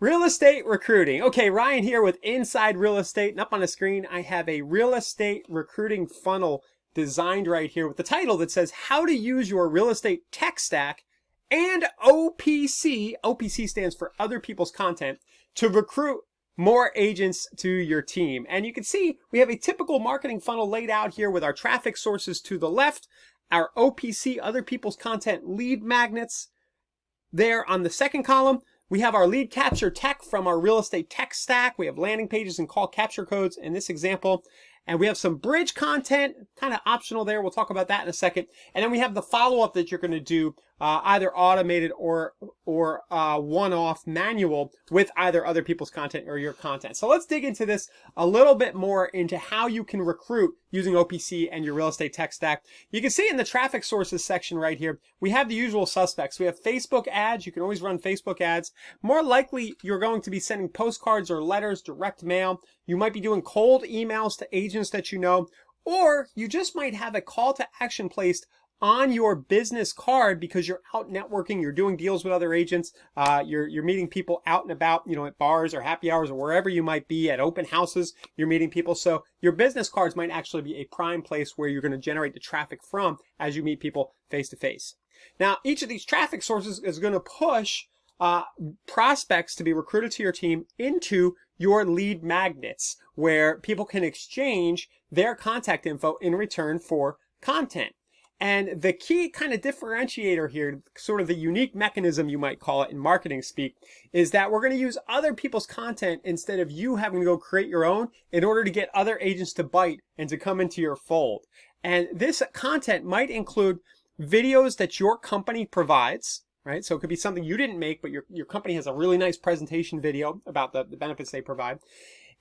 Real estate recruiting. Okay, Ryan here with Inside Real Estate, and up on the screen I have a real estate recruiting funnel designed right here with the title that says how to use your real estate tech stack and OPC, OPC stands for other people's content, to recruit more agents to your team. And you can see we have a typical marketing funnel laid out here with our traffic sources to the left, our OPC, other people's content lead magnets there on the second column. We have our lead capture tech from our real estate tech stack. We have landing pages and call capture codes in this example. And we have some bridge content, kind of optional there. We'll talk about that in a second. And then we have the follow-up that you're going to do, either automated or one-off manual with either other people's content or your content. So let's dig into this a little bit more into how you can recruit using OPC and your real estate tech stack. You can see in the traffic sources section right here, we have the usual suspects. We have Facebook ads. You can always run Facebook ads. More likely, you're going to be sending postcards or letters, direct mail. You might be doing cold emails to agents that you know, or you just might have a call to action placed on your business card because you're out networking, you're doing deals with other agents, you're meeting people out and about, you know, at bars or happy hours or wherever you might be, at open houses, you're meeting people. So your business cards might actually be a prime place where you're going to generate the traffic from as you meet people face to face. Now, each of these traffic sources is going to push prospects to be recruited to your team into your lead magnets, where people can exchange their contact info in return for content. And the key kind of differentiator here, sort of the unique mechanism you might call it in marketing speak, is that we're going to use other people's content instead of you having to go create your own in order to get other agents to bite and to come into your fold. And this content might include videos that your company provides, right? So it could be something you didn't make, but your company has a really nice presentation video about the benefits they provide.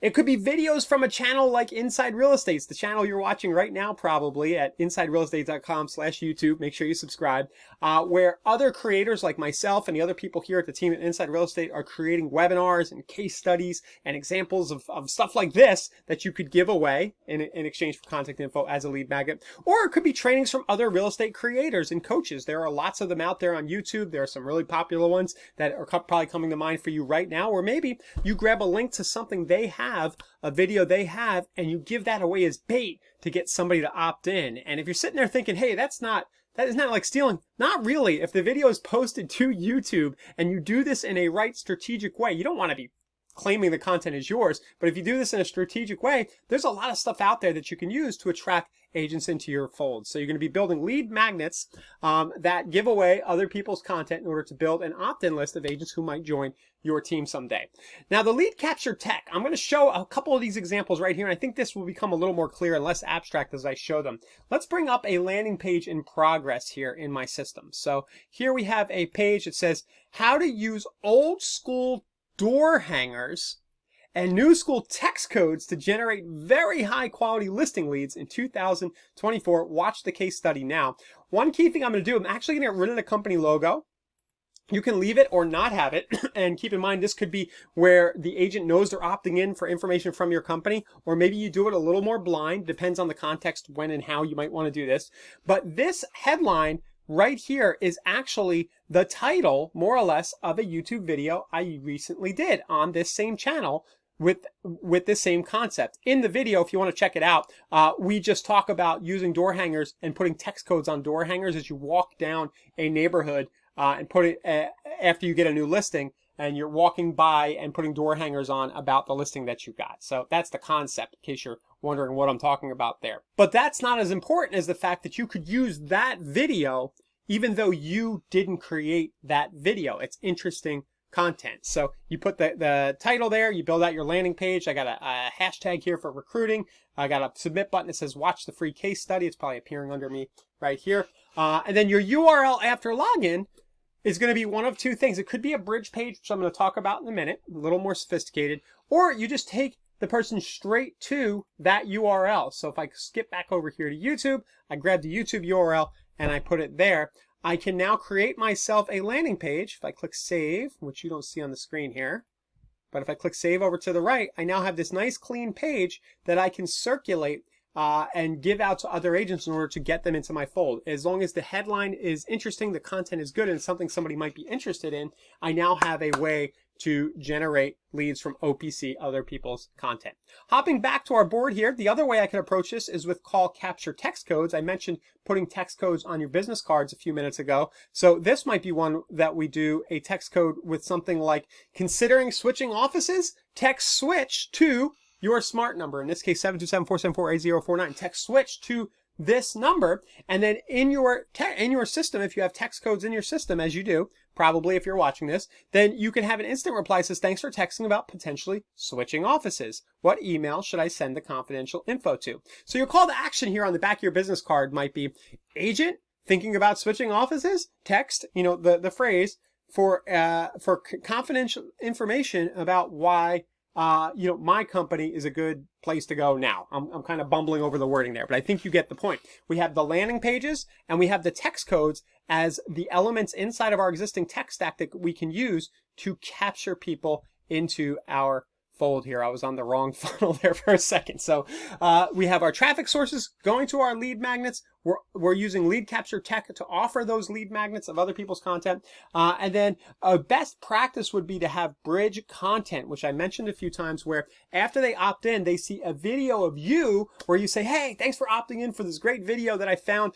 It could be videos from a channel like Inside Real Estate, the channel you're watching right now probably at InsideRealEstate.com/YouTube. Make sure you subscribe, where other creators like myself and the other people here at the team at Inside Real Estate are creating webinars and case studies and examples of stuff like this that you could give away in exchange for contact info as a lead magnet. Or it could be trainings from other real estate creators and coaches. There are lots of them out there on YouTube. There are some really popular ones that are probably coming to mind for you right now, or maybe you grab a link to something they have, a video they have, and you give that away as bait to get somebody to opt in. And if you're sitting there thinking, hey, that is not like stealing. Not really. If the video is posted to YouTube and you do this in a right strategic way, you don't want to be claiming the content is yours, but if you do this in a strategic way, there's a lot of stuff out there that you can use to attract agents into your fold. So you're going to be building lead magnets that give away other people's content in order to build an opt-in list of agents who might join your team someday. Now, the lead capture tech, I'm going to show a couple of these examples right here, and I think this will become a little more clear and less abstract as I show them. Let's bring up a landing page in progress here in my system. So here we have a page that says how to use old school door hangers and new school text codes to generate very high quality listing leads in 2024. Watch the case study now. One key thing I'm going to do, I'm actually going to get rid of the company logo. You can leave it or not have it. And keep in mind, this could be where the agent knows they're opting in for information from your company, or maybe you do it a little more blind. Depends on the context, when and how you might want to do this. But this headline right here is actually the title, more or less, of a YouTube video I recently did on this same channel with this same concept. In the video, if you want to check it out, we just talk about using door hangers and putting text codes on door hangers as you walk down a neighborhood and put it after you get a new listing, and you're walking by and putting door hangers on about the listing that you got. So that's the concept, in case you're wondering what I'm talking about there. But that's not as important as the fact that you could use that video even though you didn't create that video. It's interesting content. So you put the title there, you build out your landing page. I got a hashtag here for recruiting. I got a submit button that says watch the free case study. It's probably appearing under me right here. And then your URL after login is going to be one of two things. It could be a bridge page, which I'm going to talk about in a minute, a little more sophisticated, or you just take the person straight to that URL. So if I skip back over here to YouTube, I grab the YouTube URL and I put it there. I can now create myself a landing page. If I click save, which you don't see on the screen here, but if I click save over to the right, I now have this nice clean page that I can circulate and give out to other agents in order to get them into my fold. As long as the headline is interesting, the content is good, and something somebody might be interested in, I now have a way to generate leads from OPC, other people's content. Hopping back to our board here, the other way I can approach this is with call capture text codes. I mentioned putting text codes on your business cards a few minutes ago. So this might be one that we do a text code with something like, considering switching offices, text switch to your smart number. In this case, 727-474-8049. Text switch to this number, and then in your system, if you have text codes in your system, as you do, probably if you're watching this, then you can have an instant reply that says, thanks for texting about potentially switching offices. What email should I send the confidential info to? So your call to action here on the back of your business card might be, agent thinking about switching offices, text, the phrase for confidential information about why my company is a good place to go now. I'm kind of bumbling over the wording there, but I think you get the point. We have the landing pages and we have the text codes as the elements inside of our existing tech stack that we can use to capture people into our fold here. I was on the wrong funnel there for a second. So we have our traffic sources going to our lead magnets. We're using lead capture tech to offer those lead magnets of other people's content. And then a best practice would be to have bridge content, which I mentioned a few times, where after they opt in, they see a video of you where you say, hey, thanks for opting in for this great video that I found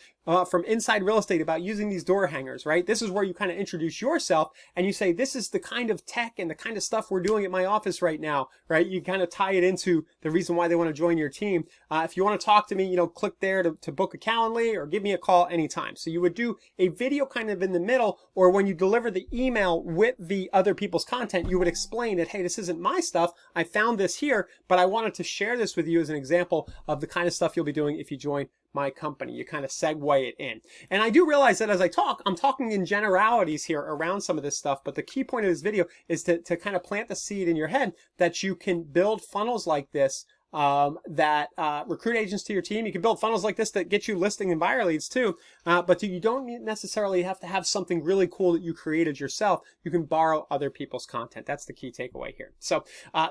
from Inside Real Estate about using these door hangers, right? This is where you kind of introduce yourself and you say, this is the kind of tech and the kind of stuff we're doing at my office right now, right? You kind of tie it into the reason why they want to join your team. If you want to talk to me, click there to book a Calendly or give me a call anytime. So you would do a video kind of in the middle, or when you deliver the email with the other people's content, you would explain that, hey, this isn't my stuff. I found this here, but I wanted to share this with you as an example of the kind of stuff you'll be doing if you join my company. You kind of segue it in. And I do realize that as I talk, I'm talking in generalities here around some of this stuff, but the key point of this video is to kind of plant the seed in your head that you can build funnels like this that recruit agents to your team. You can build funnels like this that get you listing and buyer leads too, but you don't necessarily have to have something really cool that you created yourself. You can borrow other people's content. That's the key takeaway here. So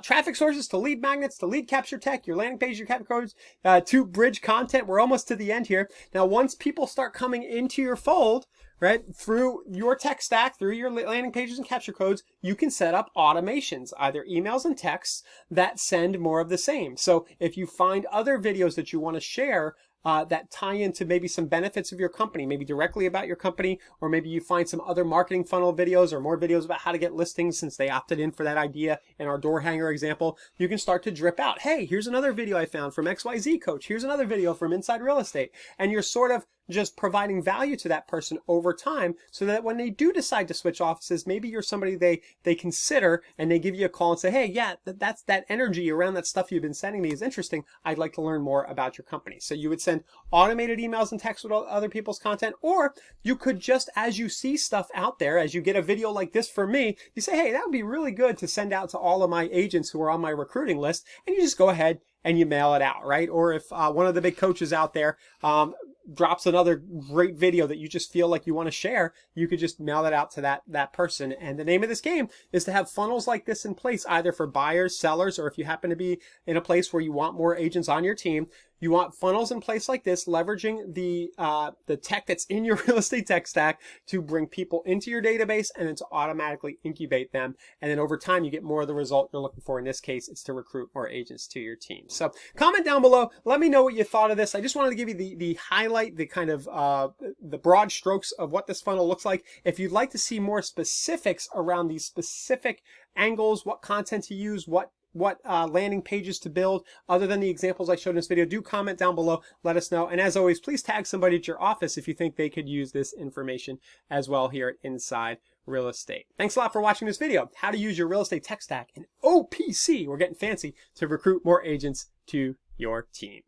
traffic sources to lead magnets to lead capture tech, your landing page, your capture codes, to bridge content. We're almost to the end here. Now, once people start coming into your fold, right, through your tech stack, through your landing pages and capture codes, you can set up automations, either emails and texts that send more of the same. So if you find other videos that you want to share that tie into maybe some benefits of your company, maybe directly about your company, or maybe you find some other marketing funnel videos or more videos about how to get listings since they opted in for that idea in our door hanger example, you can start to drip out, hey, here's another video I found from XYZ Coach. Here's another video from Inside Real Estate. And you're sort of just providing value to that person over time so that when they do decide to switch offices, maybe you're somebody they consider and they give you a call and say, hey, yeah, that's that energy around that stuff you've been sending me is interesting. I'd like to learn more about your company. So you would send automated emails and texts with other people's content, or you could just, as you see stuff out there, as you get a video like this from me, you say, hey, that would be really good to send out to all of my agents who are on my recruiting list, and you just go ahead and you mail it out, right? Or if one of the big coaches out there drops another great video that you just feel like you want to share, you could just mail that out to that person. And the name of this game is to have funnels like this in place, either for buyers, sellers, or if you happen to be in a place where you want more agents on your team, you want funnels in place like this, leveraging the tech that's in your real estate tech stack to bring people into your database and then to automatically incubate them. And then over time, you get more of the result you're looking for. In this case, it's to recruit more agents to your team. So comment down below. Let me know what you thought of this. I just wanted to give you the highlight, the kind of the broad strokes of what this funnel looks like. If you'd like to see more specifics around these specific angles, what content to use, what landing pages to build, other than the examples I showed in this video, do comment down below. Let us know. And as always, please tag somebody at your office if you think they could use this information as well here at Inside Real Estate. Thanks a lot for watching this video. How to use your real estate tech stack in OPC. We're getting fancy to recruit more agents to your team.